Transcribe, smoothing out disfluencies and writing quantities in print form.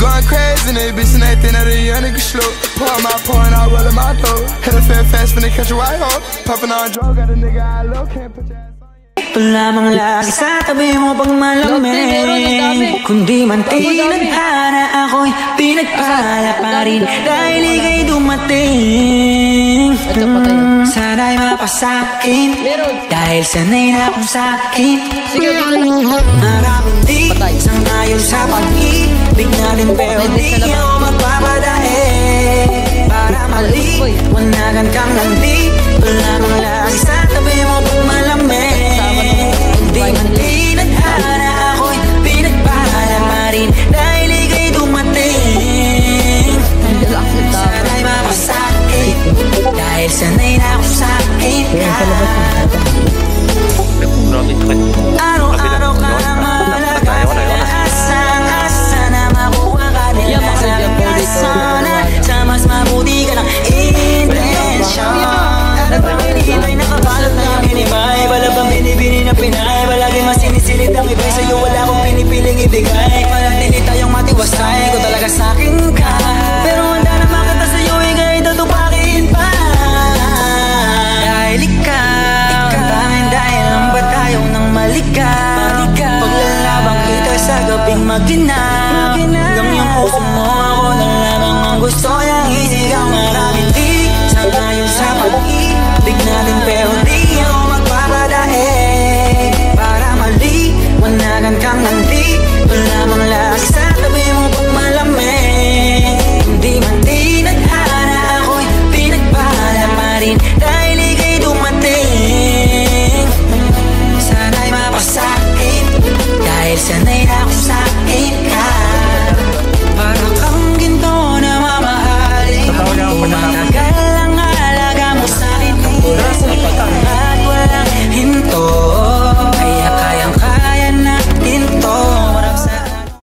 going crazy, they bitch and they think that a young nigga slow. Pour my point, I roll in my dough. Hit a fair fast when they catch a white hoe. Poppin' on drugs, got a nigga I love, can't put your ass on. Ito lamang lagi sa tabi mo pag malamig. Kundi man tinadhana ako'y pinagpala pa rin dahil ika'y dumating. Sana'y mapasakin dahil sanay na akong sakin. Maraming di sangayon sa pag-ibig natin pero di ako magpapadai. Para maliwanagan kang nandi. Ito lamang lagi sa tabi mo pag malamig. Kundi man tinadhana ako'y pinagpala pa rin dahil ika'y dumating. Sana'y mapasakin dahil sanay na akong sakin ka. Araw-araw ka lang malakas na asa na makuha ka nila sa kasana. Sa mas mabuti ka ng intensyon. Nagpapinihintay nakabalot na yung hinimay. Wala bang binibini na pinay. Palagi mas sinisilid ang ibig sa'yo. Wala akong pinipiling ibigay. Manatili tayong matiwasay. Kung talaga sa'kin ka. Pero handa na makita sa'yo. Ika'y tutupakin pa. Dahil ikaw tanging dahil ang ba tayo nang malikaw. Paglalabang kita sa gabing maginaw. Hanggang yung puso mo ako na lamang ang gusto.